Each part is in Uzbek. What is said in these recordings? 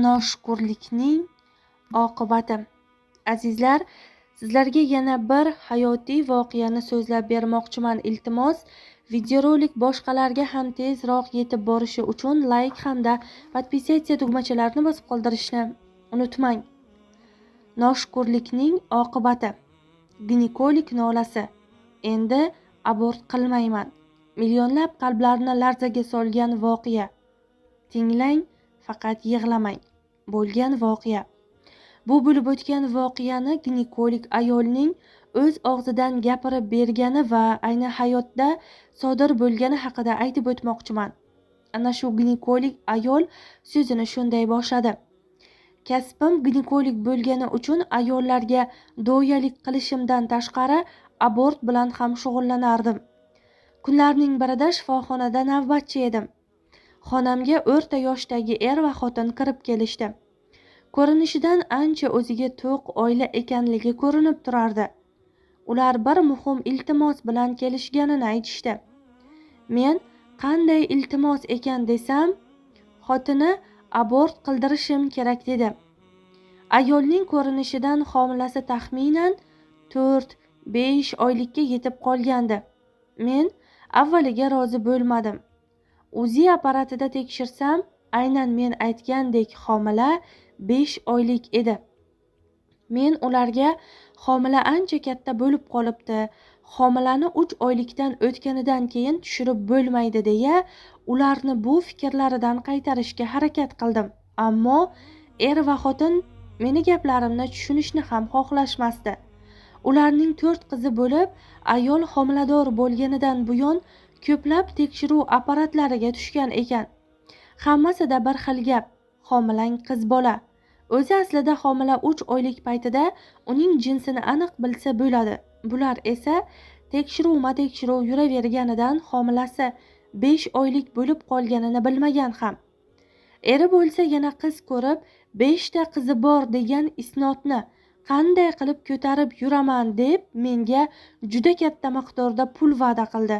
Noshukrlikning oqibati. Azizlar, sizlarga yana bir hayotiy voqeani so'zlab bermoqchiman. Iltimos, videorolik boshqalarga ham tezroq yetib borishi uchun like hamda podpisatsiya tugmachalarini bosib qoldirishni unutmang. Noshukrlikning oqibati. Ginekolog nolasi. Endi abort qilmayman. Millionlab qalblarni larzaga solgan voqea. Tinglang, faqat yig'lamang. Bo'lgan voqea. Bu bo'lib o'tgan voqeani ginekolog ayolning o'z og'zidan gapirib bergani va ayni hayotda sodir bo'lgani haqida aytib o'tmoqchiman. Ana shu ginekolog ayol so'zini shunday boshladi. Kasbim ginekolog bo'lgani uchun ayollarga doyalik qilishimdan tashqari abort bilan ham shug'ullanardim. Kunlarning birida shifoxonada navbatchi edim. Xonamga o'rta yoshdagi er va xotin kirib kelishdi. Ko'rinishidan ancha o'ziga to'q oila ekanligi ko'rinib turardi. Ular bir muhim iltimos bilan kelishganini aytishdi. Men qanday iltimos ekan desam, xotini abort qildirishim kerak dedi. Ayolning ko'rinishidan homilasi taxminan 4-5 oylikka yetib qolgandi. Men avvaliga rozi bo'lmadim. UZI apparatida tekshirsam, aynan men aytgandek homila 5 oylik edi. Men ularga homila ancha katta bo'lib qolibdi, homilani 3 oylikdan o'tganidan keyin tushirib bo'lmaydi deya, ularni bu fikrlaridan qaytarishga harakat qildim. Ammo er va xotin meni gaplarimni tushunishni ham xohlashmasdi. Ularning 4 qizi bo'lib, ayol homilador bo'lganidan buyon ko'plab tekshiruv apparatlariga tushgan ekan. Hammasida bir xil gap: homilang qiz bola. O'zi aslida homila 3 oylik paytida uning jinsini aniq bilsa bo'ladi. Bular esa tekshiruv yuraverganidan homilasi 5 oylik bo'lib qolganini bilmagan ham. Eri bo'lsa yana qiz ko'rib 5 ta qizi bor degan isnodni qanday qilib ko'tarib yuraman deb menga juda katta miqdorda pul va'da qildi.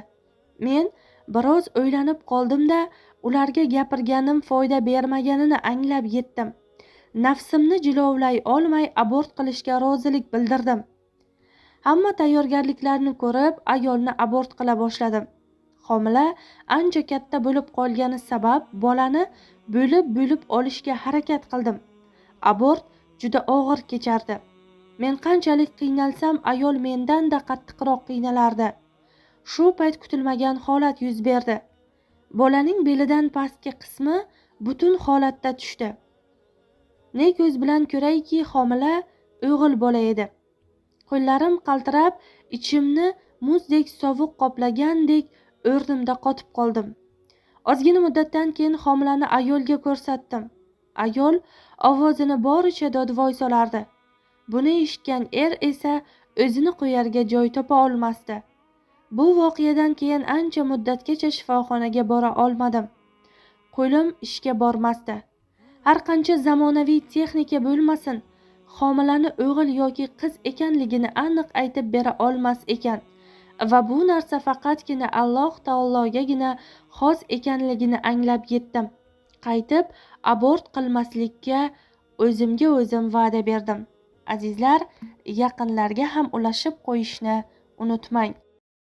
Men biroz o'ylanib qoldim-da, ularga gapirganim foyda bermaganini anglab yetdim. Nafsimni jilovlay olmay abort qilishga rozilik bildirdim. Hamma tayyorgarliklarni ko'rib, ayolni abort qila boshladim. Homila ancha katta bo'lib qolgani sabab bolani bo'lib olishga harakat qildim. Abort juda og'ir kechardi. Men qanchalik qiynalsam, ayol mendan-da qattiqroq qiynalardi. Shu payt kutilmagan holat yuz berdi. Bolaning belidan pastki qismi butun holatda tushdi. Ne ko'z bilan ko'rayki, homila o'g'il bola edi. Qo'llarim qaltirab, ichimni muzdek sovuq qoplagandek o'rnimda qotib qoldim. Ozgina muddatdan keyin homilani ayolga ko'rsatdim. Ayol ovozini boricha dodvoy solardi. Buni eshitgan er esa o'zini qo'yarga joy topa olmasdi. Bu voqeadan keyin ancha muddatgacha shifoxonaga bora olmadim. Qo'lim ishga bormasdi. Har qancha zamonaviy texnika bo'lmasin, homilani o'g'il yoki qiz ekanligini aniq aytib bera olmas ekan va bu narsa faqatgina Alloh taologagina xos ekanligini anglab yetdim. Qaytib abort qilmaslikka o'zimga o'zim va'da berdim. Azizlar, yaqinlarga ham ulashib qo'yishni unutmang.